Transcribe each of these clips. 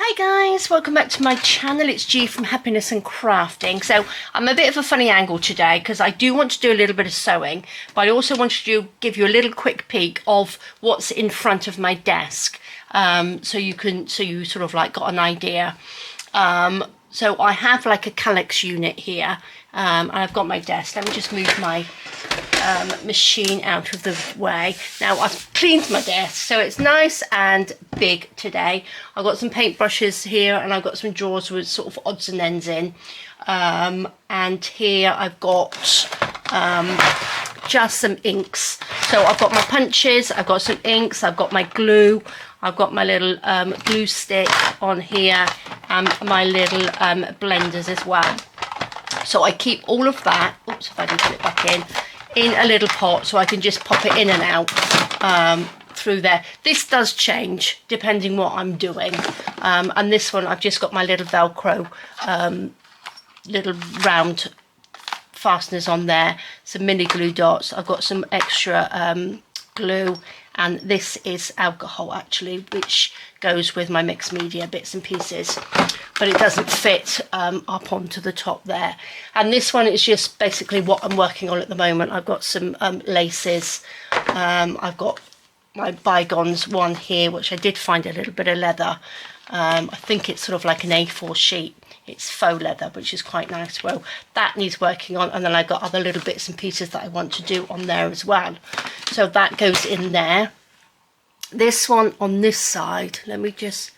Hi guys, welcome back to my channel. It's G from Happiness and Crafting. So I'm a bit of a funny angle today because I do want to do a little bit of sewing, but I also want to give you a little quick peek of what's in front of my desk, so you sort of like got an idea. So I have like a calyx unit here, and I've got my desk. Let me just move my machine out of the way. Now I've cleaned my desk so it's nice and big today. I've got some paintbrushes here and I've got some drawers with sort of odds and ends in, and here I've got just some inks. So I've got my punches, I've got some inks, I've got my glue, I've got my little glue stick on here, and my little blenders as well. So I keep all of that, oops, if I can put it back in a little pot so I can just pop it in and out through there. This does change depending what I'm doing, and this one I've just got my little Velcro little round fasteners on there, some mini glue dots. I've got some extra glue, and this is alcohol actually, which goes with my mixed media bits and pieces, but it doesn't fit up onto the top there. And this one is just basically what I'm working on at the moment. I've got some laces, I've got my bygones one here, which I did find a little bit of leather. I think it's sort of like an A4 sheet. It's faux leather, which is quite nice. Well, that needs working on, and then I've got other little bits and pieces that I want to do on there as well. So that goes in there. This one on this side, let me just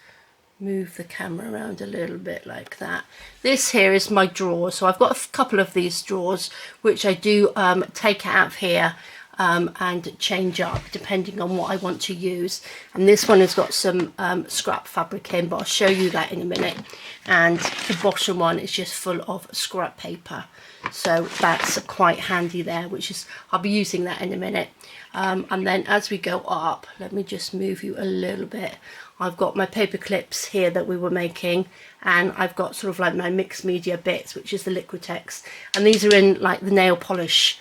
move the camera around a little bit like that. This here is my drawer. So I've got a couple of these drawers which I do take out of here and change up depending on what I want to use. And this one has got some scrap fabric in, but I'll show you that in a minute. And the bottom one is just full of scrap paper, so that's quite handy there, which is, I'll be using that in a minute. And then as we go up, let me just move you a little bit. I've got my paper clips here that we were making, and I've got sort of like my mixed media bits, which is the Liquitex, and these are in like the nail polish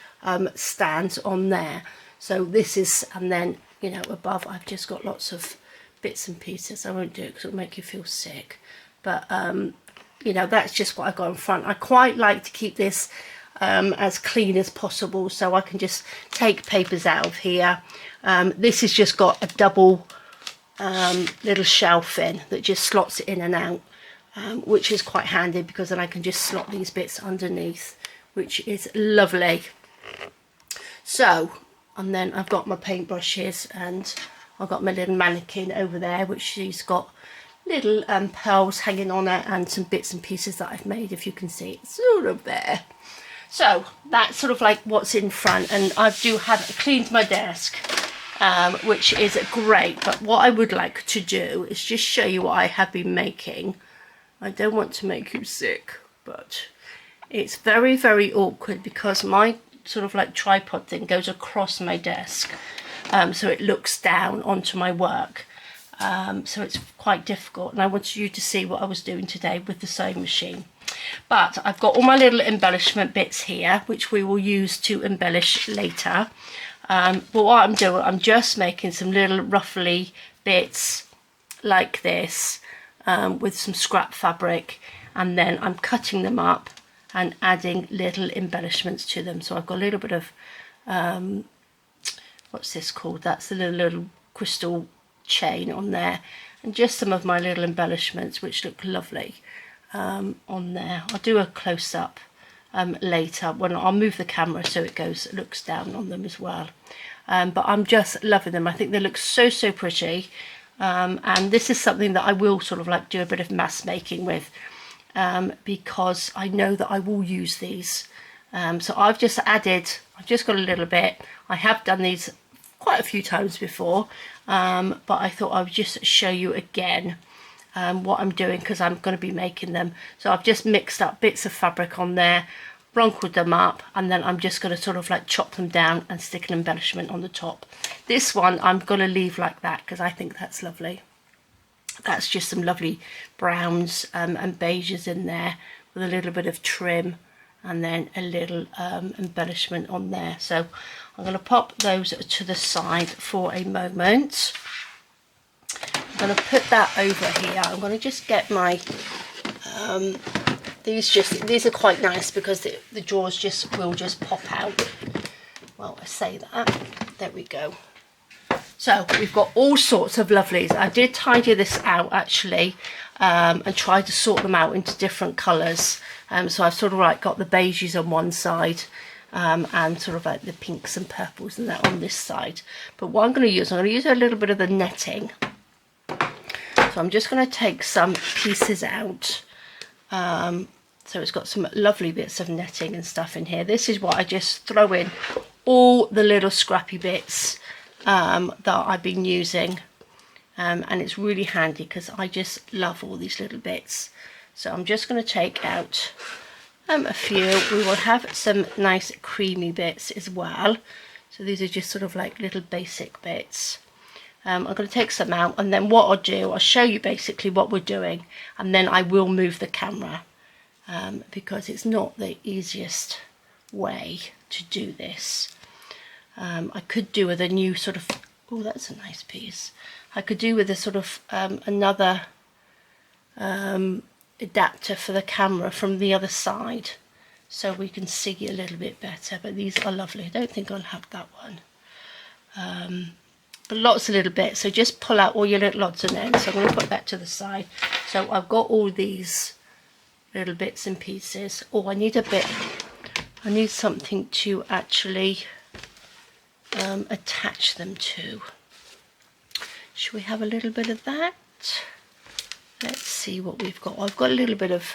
stands on there. So this is, and then, you know, above I've just got lots of bits and pieces. I won't do it because it'll make you feel sick, but you know, that's just what I got in front. I quite like to keep this as clean as possible, so I can just take papers out of here. This has just got a double little shelf in that just slots it in and out, which is quite handy because then I can just slot these bits underneath, which is lovely. So, and then I've got my paintbrushes, and I've got my little mannequin over there, which she's got little pearls hanging on it, and some bits and pieces that I've made, if you can see it sort of there. So that's sort of like what's in front, and I do have cleaned my desk, which is great. But what I would like to do is just show you what I have been making. I don't want to make you sick, but it's very, very awkward because my sort of like tripod thing goes across my desk, so it looks down onto my work, so it's quite difficult, and I wanted you to see what I was doing today with the sewing machine. But I've got all my little embellishment bits here, which we will use to embellish later. But what I'm doing, I'm just making some little ruffly bits like this, with some scrap fabric, and then I'm cutting them up and adding little embellishments to them. So I've got a little bit of what's this called, that's the little crystal chain on there, and just some of my little embellishments which look lovely on there. I'll do a close-up later when I'll move the camera so it looks down on them as well, but I'm just loving them. I think they look so pretty, and this is something that I will sort of like do a bit of mass making with, because I know that I will use these. So I've just got a little bit. I have done these quite a few times before, but I thought I would just show you again what I'm doing, because I'm going to be making them. So I've just mixed up bits of fabric on there, bronkled them up, and then I'm just going to sort of like chop them down and stick an embellishment on the top. This one I'm going to leave like that because I think that's lovely. That's just some lovely browns and beiges in there with a little bit of trim, and then a little embellishment on there. So I'm going to pop those to the side for a moment. going to put that over here. I'm going to just get my, these are quite nice because the drawers will just pop out. Well, I say that. There we go. So we've got all sorts of lovelies. I did tidy this out actually, and try to sort them out into different colours. So I've sort of like got the beiges on one side, and sort of like the pinks and purples and that on this side. But what I'm going to use a little bit of the netting. So I'm just going to take some pieces out. So it's got some lovely bits of netting and stuff in here. This is what I just throw in, all the little scrappy bits that I've been using, and it's really handy because I just love all these little bits. So I'm just going to take out a few. We will have some nice creamy bits as well. So these are just sort of like little basic bits. I'm going to take some out, and then what I'll do, I'll show you basically what we're doing, and then I will move the camera, because it's not the easiest way to do this. I could do with a new sort of, oh, that's a nice piece. I could do with a sort of another adapter for the camera from the other side, so we can see a little bit better. But these are lovely. I don't think I'll have that one. But lots of little bits, so just pull out all your little odds and ends. So I'm going to put that to the side. So I've got all these little bits and pieces. Oh, I need something to actually attach them to. Should we have a little bit of that? Let's see what we've got. I've got a little bit of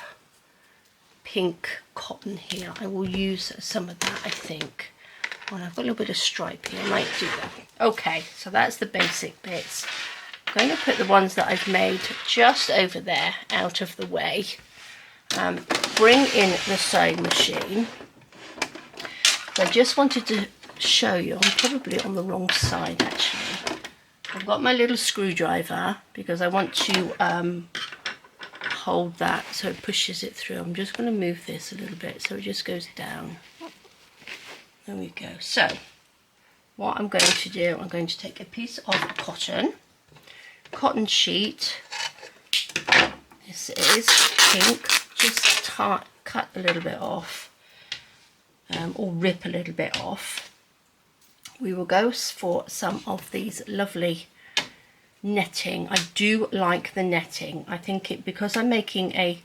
pink cotton here. I will use some of that, I think. Well, I've got a little bit of stripe here. I might do that. Okay, so that's the basic bits. I'm going to put the ones that I've made just over there, out of the way. Bring in the sewing machine. So I just wanted to show you, I'm probably on the wrong side actually. I've got my little screwdriver because I want to hold that so it pushes it through. I'm just going to move this a little bit so it just goes down. There we go. So what I'm going to do, I'm going to take a piece of cotton sheet. This is pink. Just cut a little bit off, or rip a little bit off. We will go for some of these lovely netting. I do like the netting. I think it, because I'm making a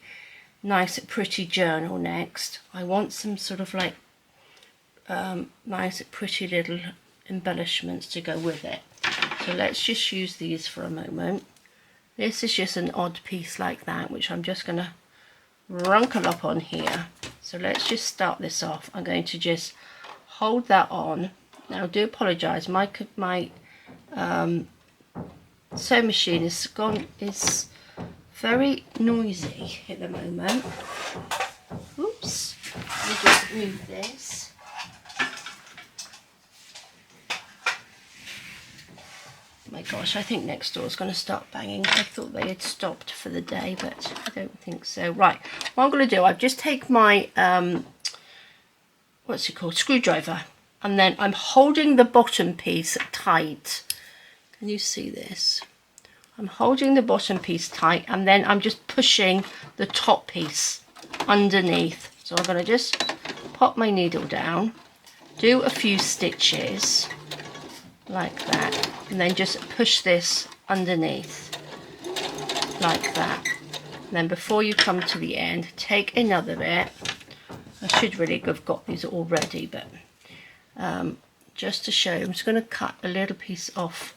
nice pretty journal next, I want some sort of like nice pretty little embellishments to go with it. So let's just use these for a moment. This is just an odd piece like that, which I'm just going to wrinkle up on here. So let's just start this off. I'm going to just hold that on. Now I do apologise, my sewing machine is very noisy at the moment. Oops, let me just move this. Oh my gosh, I think next door is going to start banging. I thought they had stopped for the day, but I don't think so. Right, what I'm going to do, I've just taken my, what's it called, screwdriver, and then I'm holding the bottom piece tight. Can you see this? I'm holding the bottom piece tight, and then I'm just pushing the top piece underneath. So I'm going to just pop my needle down, do a few stitches like that, and then just push this underneath like that. And then before you come to the end, take another bit. I should really have got these already, but just to show you, I'm just going to cut a little piece off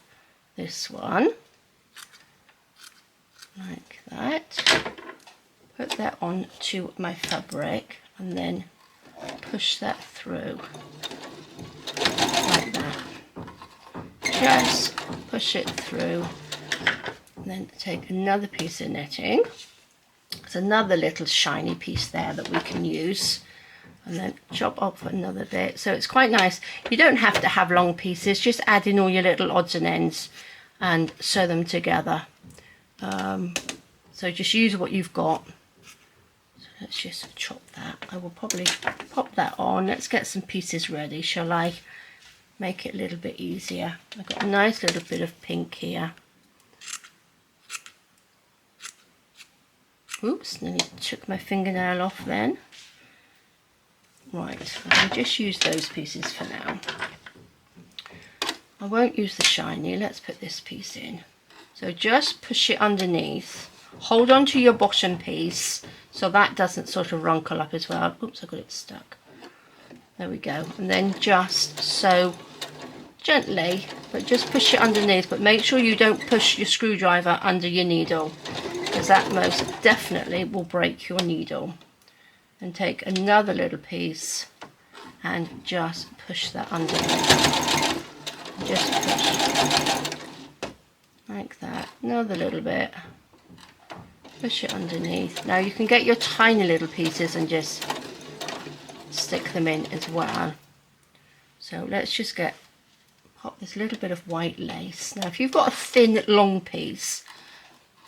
this one like that, put that on to my fabric, and then push that through like that. Just push it through, and then take another piece of netting. There's another little shiny piece there that we can use, and then chop off another bit. So it's quite nice. You don't have to have long pieces, just add in all your little odds and ends and sew them together. So just use what you've got. So let's just chop that. I will probably pop that on. Let's get some pieces ready, shall I? Make it a little bit easier. I've got a nice little bit of pink here. Oops, nearly took my fingernail off then. Right, I'll just use those pieces for now. I won't use the shiny, let's put this piece in. So just push it underneath. Hold on to your bottom piece so that doesn't sort of wrinkle up as well. Oops, I got it stuck. There we go. And then just so gently, but just push it underneath, but make sure you don't push your screwdriver under your needle, because that most definitely will break your needle. And take another little piece and just push that underneath. Just push like that. Another little bit. Push it underneath. Now you can get your tiny little pieces and just stick them in as well. So let's just pop this little bit of white lace. Now if you've got a thin long piece,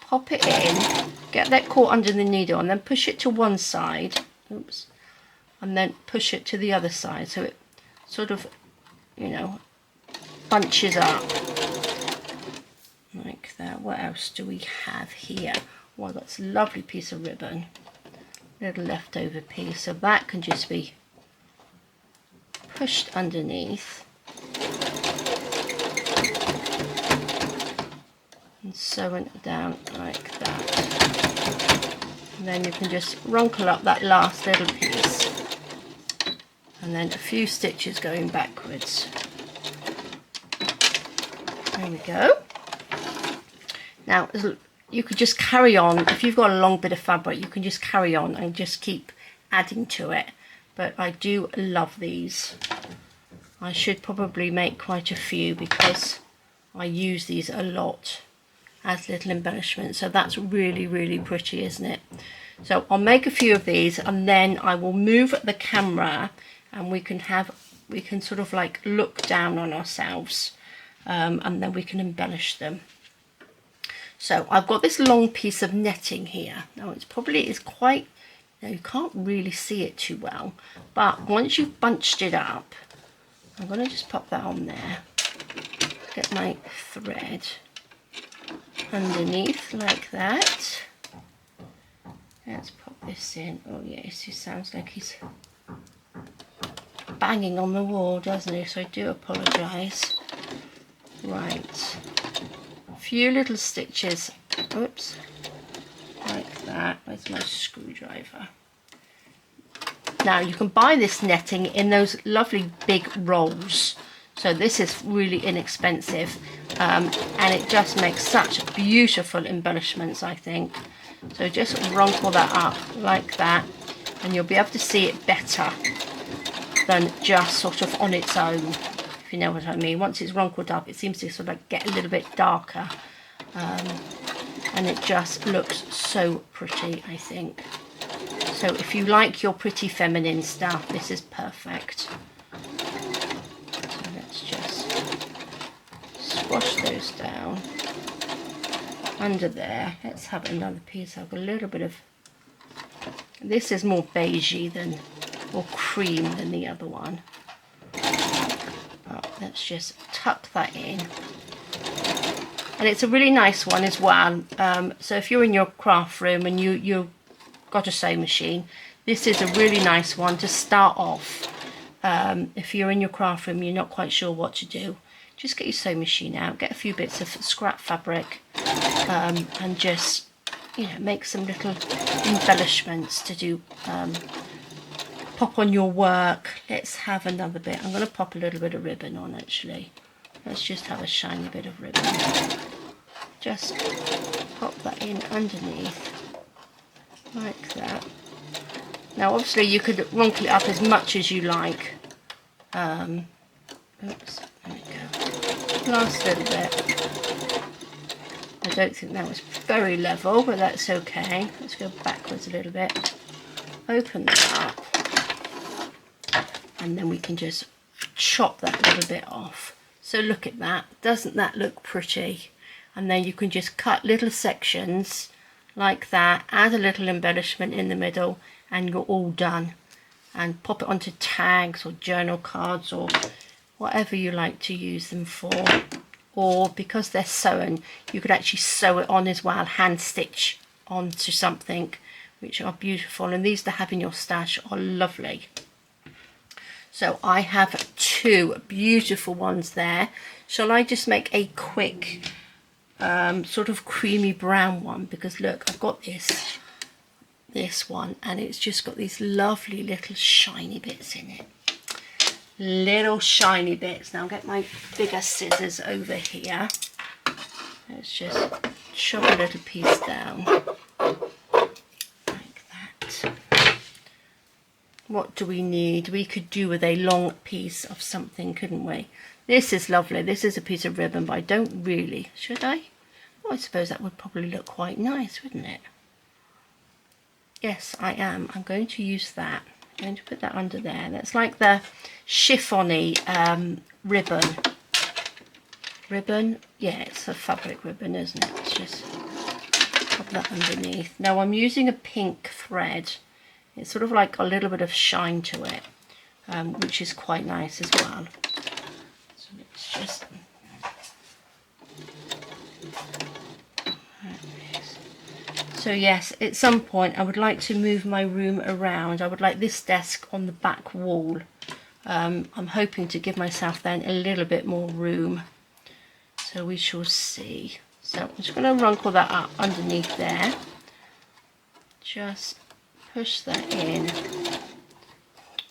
pop it in, get that caught under the needle, and then push it to one side. Oops. And then push it to the other side so it sort of, you know, bunches up like that. What else do we have here? Well, that's a lovely piece of ribbon, little leftover piece, so that can just be pushed underneath and sewn it down like that. And then you can just wrinkle up that last little piece, and then a few stitches going backwards. There we go. Now you could just carry on. If you've got a long bit of fabric, you can just carry on and just keep adding to it. But I do love these. I should probably make quite a few because I use these a lot as little embellishments. So that's really, really pretty, isn't it? So I'll make a few of these, and then I will move the camera and we can sort of like look down on ourselves, and then we can embellish them. So I've got this long piece of netting here. Now it's quite, you can't really see it too well, but once you've bunched it up, I'm going to just pop that on there, get my thread underneath like that. Let's pop this in. Oh yes, he sounds like he's banging on the wall, doesn't he? So I do apologise. Right, a few little stitches, oops, like that. Where's my screwdriver? Now you can buy this netting in those lovely big rolls, so this is really inexpensive, and it just makes such beautiful embellishments, I think. So just wrinkle that up like that, and you'll be able to see it better than just sort of on its own, if you know what I mean. Once it's wrinkled up, it seems to sort of get a little bit darker, and it just looks so pretty, I think. So if you like your pretty feminine stuff, this is perfect. So let's just squash those down under there. Let's have another piece. I've got a little bit of, this is more beigey than, or cream than the other one. But let's just tuck that in. And it's a really nice one as well. So if you're in your craft room and you've got a sewing machine, this is a really nice one to start off. If you're in your craft room, you're not quite sure what to do, just get your sewing machine out, get a few bits of scrap fabric, and just, you know, make some little embellishments to do, pop on your work. Let's have another bit. I'm going to pop a little bit of ribbon on, actually. Let's just have a shiny bit of ribbon. Just pop that in underneath like that. Now obviously you could wrinkle it up as much as you like. Oops, there we go. Last little bit. I don't think that was very level, but that's okay. Let's go backwards a little bit. Open that up. And then we can just chop that little bit off. So look at that. Doesn't that look pretty? And then you can just cut little sections like that, add a little embellishment in the middle, and you're all done. And pop it onto tags or journal cards or whatever you like to use them for. Or because they're sewn, you could actually sew it on as well, hand stitch onto something which are beautiful, and these to have in your stash are lovely. So I have 2 beautiful ones there. Shall I just make a quick sort of creamy brown one? Because look, I've got this one, and it's just got these lovely little shiny bits in it. Little shiny bits. Now I'll get my bigger scissors over here. Let's just chop a little piece down like that. What do we need? We could do with a long piece of something, couldn't we? This is lovely. This is a piece of ribbon, but I don't really. Should I? Well, I suppose that would probably look quite nice, wouldn't it? Yes, I am. I'm going to use that. I'm going to put that under there. That's like the chiffony ribbon. Ribbon? Yeah, it's a fabric ribbon, isn't it? Let's just pop that underneath. Now I'm using a pink thread. It's sort of like a little bit of shine to it, which is quite nice as well. So let's just... So yes, at some point I would like to move my room around. I would like this desk on the back wall. I'm hoping to give myself then a little bit more room. So we shall see. So I'm just going to wrinkle that up underneath there. Just push that in.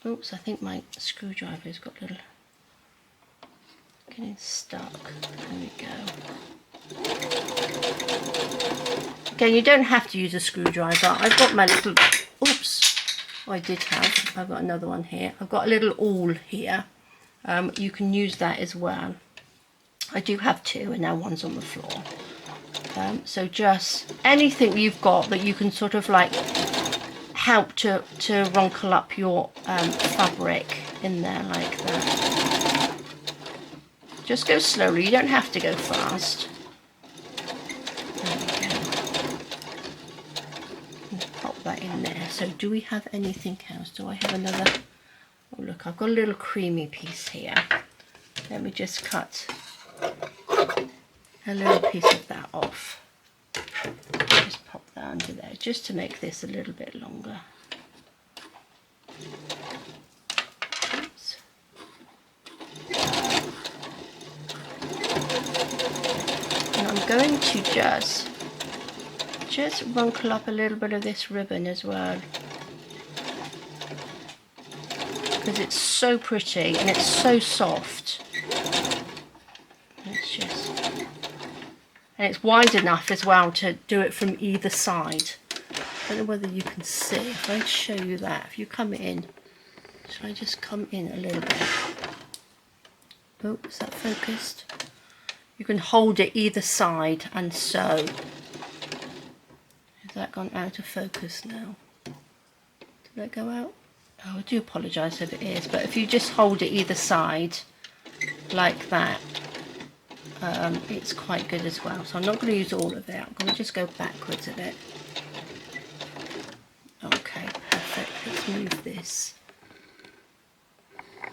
Oops, I think my screwdriver's got a little... getting stuck. There we go. Again, you don't have to use a screwdriver. I've got my little... Oops. Oh, I did have. I've got another one here. I've got a little awl here. You can use that as well. I do have 2, and now one's on the floor. So just anything you've got that you can sort of like help to wrinkle up your fabric in there like that. Just go slowly. You don't have to go fast. There we go. Pop that in there. So do we have anything else? Do I have another? Oh look, I've got a little creamy piece here. Let me just cut a little piece of that off. Just pop that under there, just to make this a little bit longer. Oops. And I'm going to just wrinkle up a little bit of this ribbon as well, because it's so pretty and it's so soft. Let's just... And it's wide enough as well to do it from either side. I don't know whether you can see. If I show you that, if you come in, shall I just come in a little bit? Oh, is that focused? You can hold it either side and sew. Has that gone out of focus now? Did that go out? Oh, I do apologise if it is, but if you just hold it either side like that, it's quite good as well. So I'm not going to use all of it. I'm going to just go backwards a bit. Okay, perfect. Let's move this.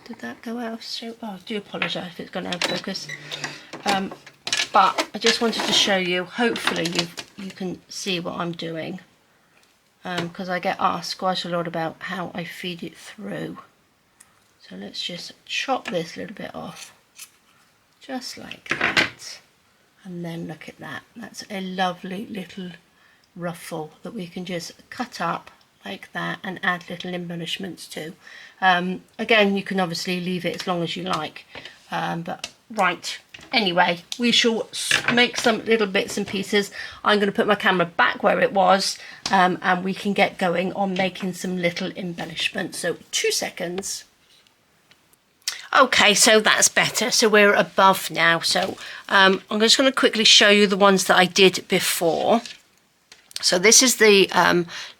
Did that go out of show? Oh, I do apologise if it's gone out of focus. But I just wanted to show you. Hopefully you can see what I'm doing, because I get asked quite a lot about how I feed it through. So let's just chop this little bit off. Just like that, and then look at that. That's a lovely little ruffle that we can just cut up like that and add little embellishments to. Again, you can obviously leave it as long as you like, but right, anyway, we shall make some little bits and pieces. I'm going to put my camera back where it was, and we can get going on making some little embellishments. So 2 seconds. Okay, so that's better. So we're above now. So I'm just going to quickly show you the ones that I did before. So this is the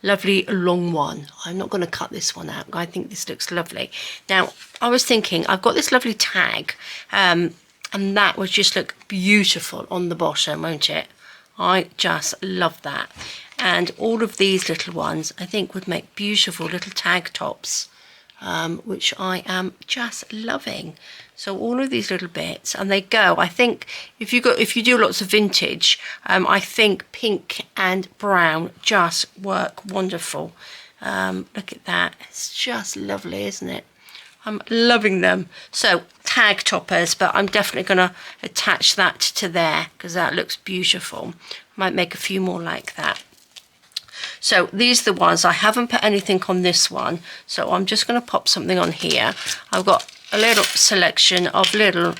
lovely long one. I'm not going to cut this one out. I think this looks lovely. Now, I was thinking, I've got this lovely tag, and that would just look beautiful on the bottom, won't it? I just love that. And all of these little ones, I think, would make beautiful little tag tops. Which I am just loving. So all of these little bits, and they go. I think if you do lots of vintage, I think pink and brown just work wonderful. Look at that, it's just lovely, isn't it? I'm loving them. So tag toppers, but I'm definitely going to attach that to there because that looks beautiful. Might make a few more like that. So these are the ones. I haven't put anything on this one, so I'm just going to pop something on here. I've got a little selection of little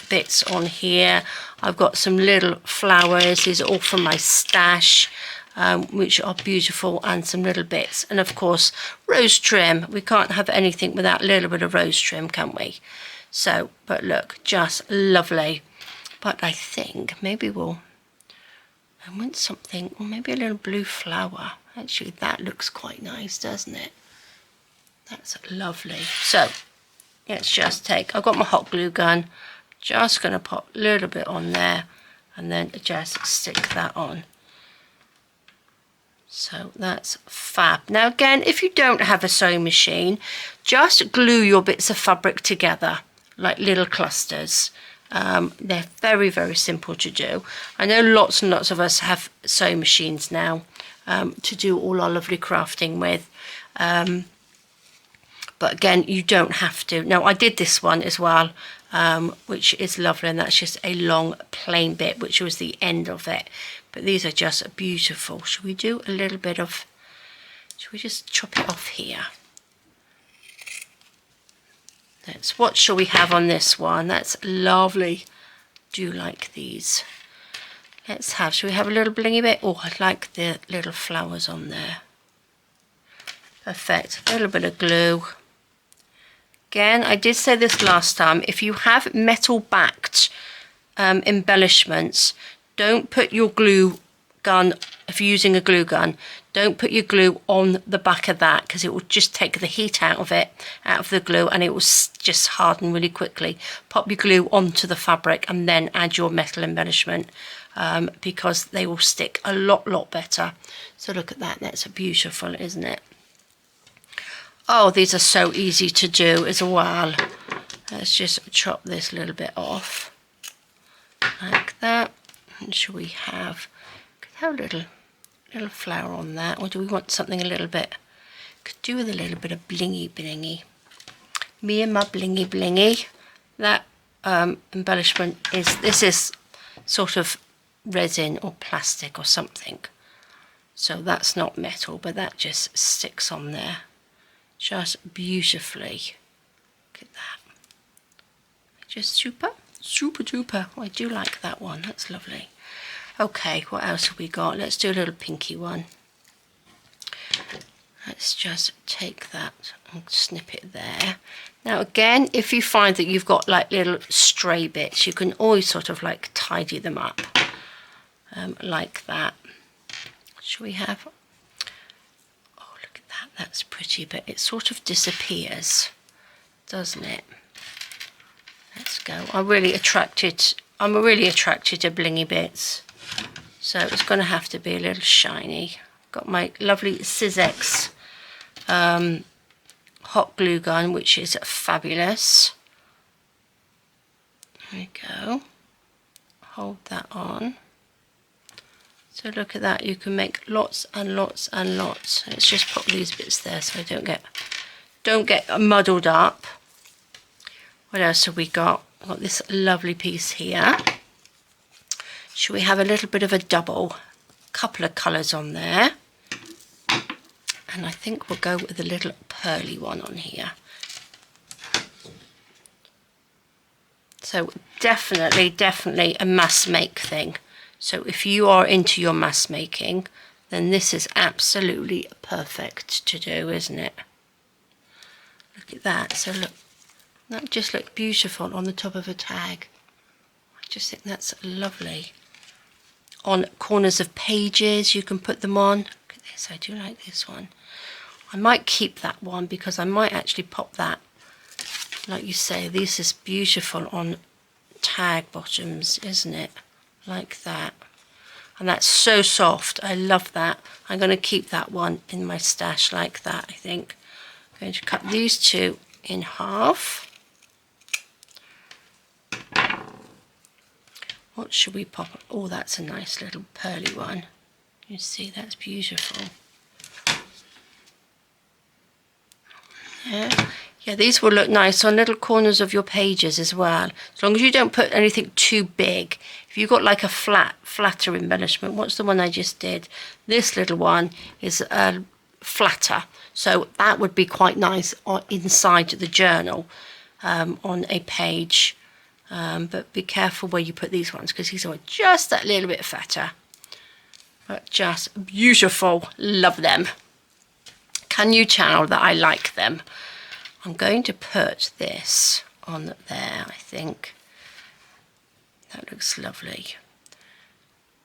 bits on here. I've got some little flowers. These are all from my stash, which are beautiful, and some little bits. And of course, rose trim. We can't have anything without a little bit of rose trim, can we? So, but look, just lovely. But I think maybe I want something, or maybe a little blue flower. Actually, that looks quite nice, doesn't it? That's lovely. So let's just take, I've got my hot glue gun, just going to pop a little bit on there and then just stick that on. So that's fab. Now again, if you don't have a sewing machine, just glue your bits of fabric together like little clusters. They're very, very simple to do. I know lots and lots of us have sewing machines now to do all our lovely crafting with. But again, you don't have to. Now, I did this one as well, which is lovely, and that's just a long plain bit, which was the end of it. But these are just beautiful. Should we do a little bit of, should we just chop it off here? What shall we have on this one? That's lovely. Do like these. Let's have, shall we have a little blingy bit? Oh, I like the little flowers on there. Perfect. A little bit of glue. Again, I did say this last time, if you have metal backed embellishments, don't put your glue gun, if you're using a glue gun, don't put your glue on the back of that, because it will just take the heat out of it, out of the glue, and it will just harden really quickly. Pop your glue onto the fabric and then add your metal embellishment, because they will stick a lot better. So look at that, that's beautiful, isn't it? Oh, these are so easy to do as well. Let's just chop this little bit off like that. And shall we have, a little flower on that, or do we want something a little bit, could do with a little bit of blingy. Me and my blingy. That embellishment this is sort of resin or plastic or something. So that's not metal, but that just sticks on there. Just beautifully. Look at that. Just super duper. Oh, I do like that one. That's lovely. Okay, what else have we got? Let's do a little pinky one. Let's just take that and snip it there. Now again, if you find that you've got like little stray bits, you can always sort of like tidy them up like that. Shall we have, oh look at that, that's pretty, but it sort of disappears, doesn't it? Let's go. I'm really attracted to blingy bits, so it's going to have to be a little shiny. Got my lovely Sizex hot glue gun, which is fabulous. There we go. Hold that on. So look at that, you can make lots and lots and lots. Let's just pop these bits there so I don't get muddled up. What else have we got? We've got this lovely piece here. Should we have a little bit of a double? Couple of colours on there. And I think we'll go with a little pearly one on here. So definitely a mass make thing. So if you are into your mass making, then this is absolutely perfect to do, isn't it? Look at that. So look, that just looks beautiful on the top of a tag. I just think that's lovely. On corners of pages, you can put them on. Look at this, I do like this one. I might keep that one because I might actually pop that. Like you say, this is beautiful on tag bottoms, isn't it? Like that. And that's so soft. I love that. I'm going to keep that one in my stash like that, I think. I'm going to cut these two in half. What should we pop? Oh, that's a nice little pearly one. You see, that's beautiful. Yeah. Yeah, these will look nice on little corners of your pages as well. As long as you don't put anything too big. If you've got like a flatter embellishment, what's the one I just did? This little one is flatter. So that would be quite nice inside the journal on a page. But be careful where you put these ones, because these are just that little bit fatter. But just beautiful. Love them. Can you tell that I like them? I'm going to put this on there, I think. That looks lovely.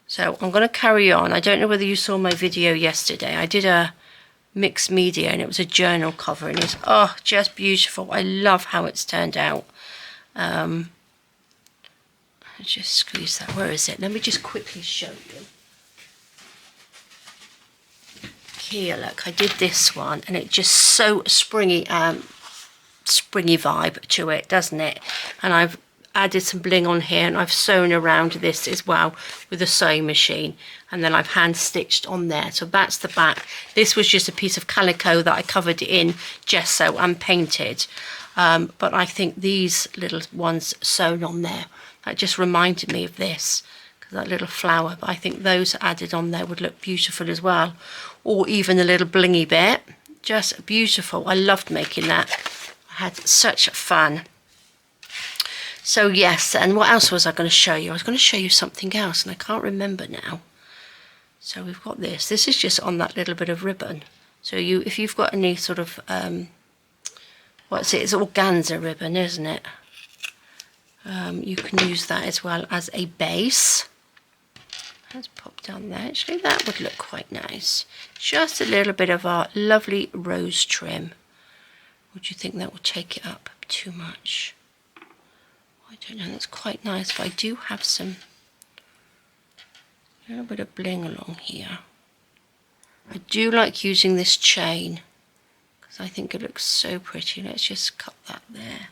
So I'm going to carry on. I don't know whether you saw my video yesterday. I did a mixed media and it was a journal cover, and it's just beautiful. I love how it's turned out. I'll just squeeze that. Where is it? Let me just quickly show you. Here, look, I did this one, and it's just so springy vibe to it, doesn't it? And I've added some bling on here, and I've sewn around this as well with a sewing machine, and then I've hand stitched on there. So that's the back. This was just a piece of calico that I covered in gesso and painted, but I think these little ones sewn on there, that just reminded me of this, because that little flower. But I think those added on there would look beautiful as well, or even a little blingy bit. Just beautiful. I loved making that. I had such fun. So yes, and what else was I going to show you? I was going to show you something else, and I can't remember now. So we've got this. This is just on that little bit of ribbon. So if you've got any sort of what's it? It's organza ribbon, isn't it? You can use that as well as a base. Let's pop down there. Actually, that would look quite nice. Just a little bit of our lovely rose trim. Would you think that would take it up too much? I don't know. That's quite nice, but I do have some a little bit of bling along here. I do like using this chain because I think it looks so pretty. Let's just cut that there.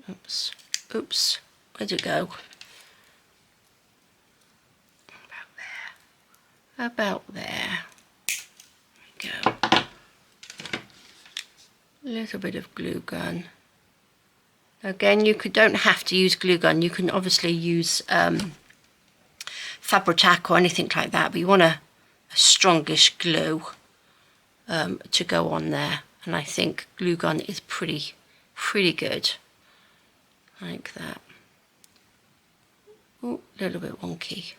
Oops. Oops, where'd it go? About there. There we go. A little bit of glue gun. Again, don't have to use glue gun. You can obviously use Fabri-Tac or anything like that, but you want a strongish glue to go on there. And I think glue gun is pretty good. Like that. Oh, a little bit wonky.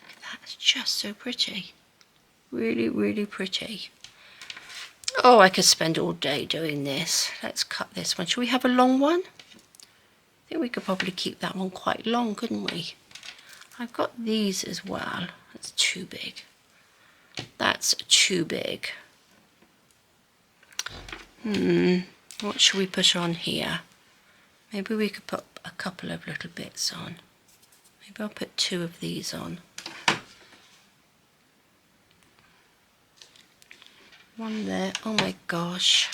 Like that. It's just so pretty. Really, really pretty. Oh, I could spend all day doing this. Let's cut this one. Shall we have a long one? I think we could probably keep that one quite long, couldn't we? I've got these as well. That's too big. That's too big. What should we put on here? Maybe we could put a couple of little bits on. Maybe I'll put 2 of these on. One there. Oh my gosh.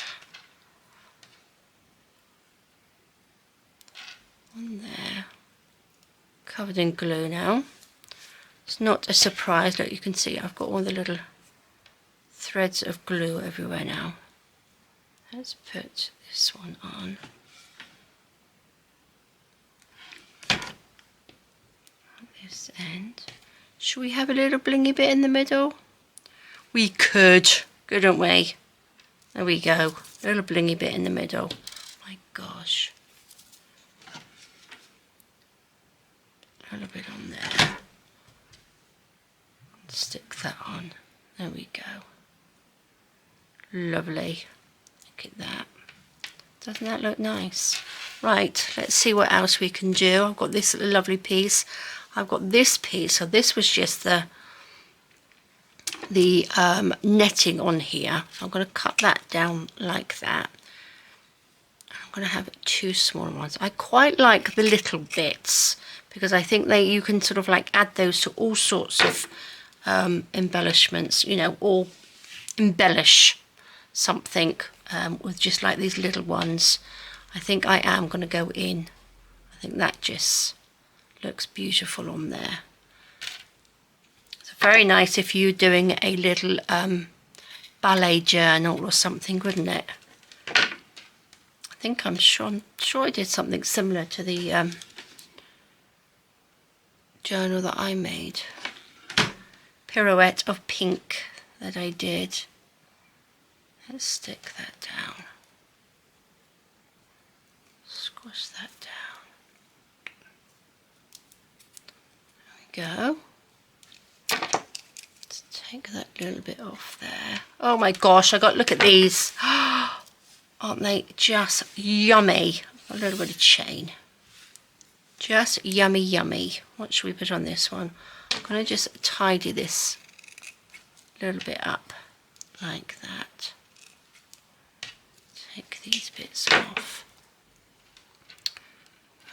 One there. Covered in glue now. It's not a surprise. Look, you can see I've got all the little threads of glue everywhere now. Let's put this one on. This end. Should we have a little blingy bit in the middle? We could, couldn't we? There we go. A little blingy bit in the middle. My gosh. A little bit on there. Stick that on. There we go. Lovely. Look at that. Doesn't that look nice? Right, let's see what else we can do. I've got this lovely piece. I've got this piece. So this was just the netting on here. I'm going to cut that down like that. I'm going to have 2 small ones. I quite like the little bits because I think you can sort of like add those to all sorts of embellishments, you know, or embellish something with just like these little ones. I think I am going to go in. I I think that just looks beautiful on there. It's very nice if you're doing a little ballet journal or something, wouldn't it? I think I'm sure I did something similar to the journal that I made. Pirouette of pink that I did. Let's stick that down. Squash that down. There we go. Let's take that little bit off there. Oh my gosh, look at these. Aren't they just yummy? A little bit of chain. Just yummy, yummy. What should we put on this one? I'm going to just tidy this a little bit up like that. Take these bits off.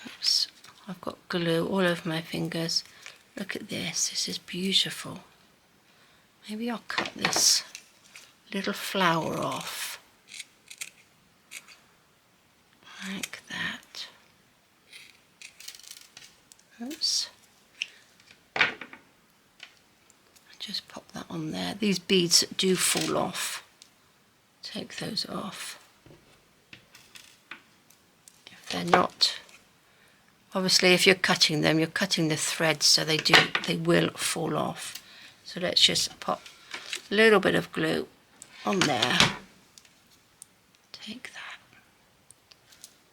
Oops, I've got glue all over my fingers. Look at this, this is beautiful. Maybe I'll cut this little flower off. Like that. Oops. Just pop that on there. These beads do fall off. Take those off. If they're not, obviously if you're cutting them, you're cutting the threads, so they will fall off. So let's just pop a little bit of glue on there. Take that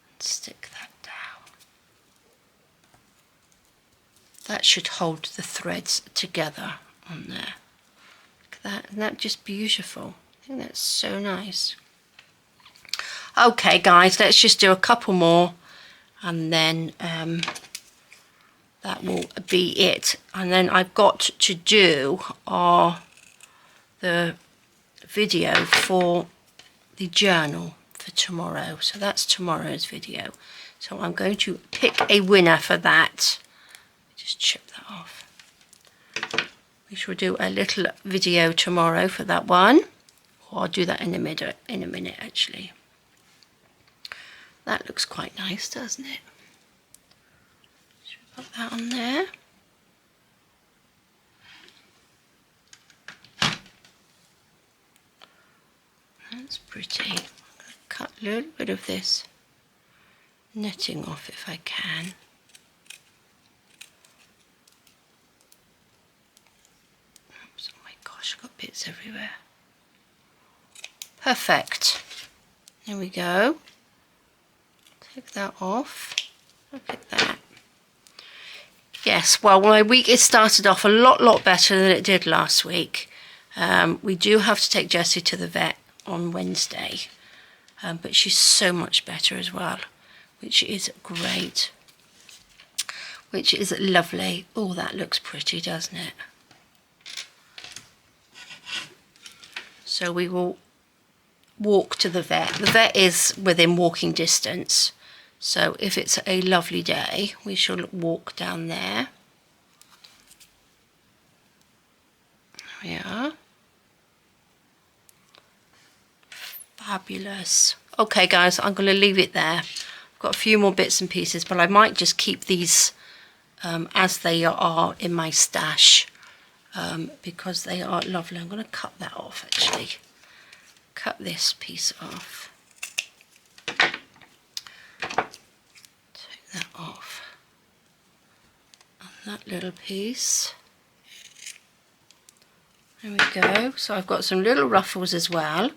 and stick that down. That should hold the threads together on there. Look at that, isn't that just beautiful? I think that's so nice. Okay guys, let's just do a couple more and then that will be it. And then I've got to do the video for the journal for tomorrow. So that's tomorrow's video. So I'm going to pick a winner for that. Just chip that off. We shall do a little video tomorrow for that one. Or I'll do that in a minute actually. That looks quite nice, doesn't it? Should we put that on there? That's pretty. I'm going to cut a little bit of this netting off if I can. Oops, oh my gosh, I've got bits everywhere. Perfect. There we go. Take that off. Look at that. Yes, well, my week has started off a lot better than it did last week. We do have to take Jessie to the vet on Wednesday, but she's so much better as well, which is great, which is lovely. Oh, that looks pretty, doesn't it? So we will walk to the vet. The vet is within walking distance, so if it's a lovely day we shall walk down there. There we are. Fabulous. Okay guys, I'm going to leave it there. I've got a few more bits and pieces, but I might just keep these as they are in my stash because they are lovely. I'm going to cut that off actually. Cut this piece off. Take that off. And that little piece. There we go. So I've got some little ruffles as well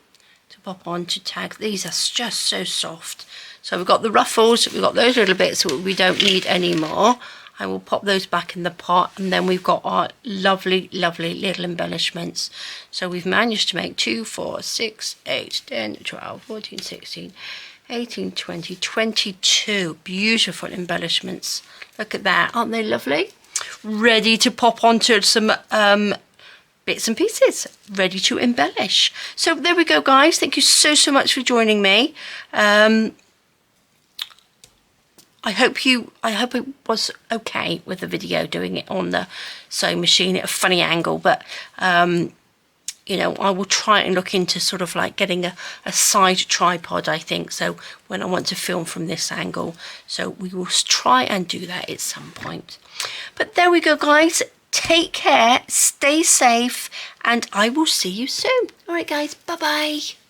to pop on to tag. These are just so soft. So we've got the ruffles, we've got those little bits that we don't need anymore. I will pop those back in the pot, and then we've got our lovely little embellishments. So we've managed to make 2, 4, 6, 8, 10, 12, 14, 16, 18, 20, 22 beautiful embellishments. Look at that, aren't they lovely? Ready to pop onto some bits and pieces, ready to embellish. So there we go guys, thank you so much for joining me. I hope it was okay with the video, doing it on the sewing machine at a funny angle, but you know, I will try and look into sort of like getting a side tripod, I think, so when I want to film from this angle. So we will try and do that at some point. But there we go, guys. Take care, stay safe, and I will see you soon. All right, guys, bye-bye.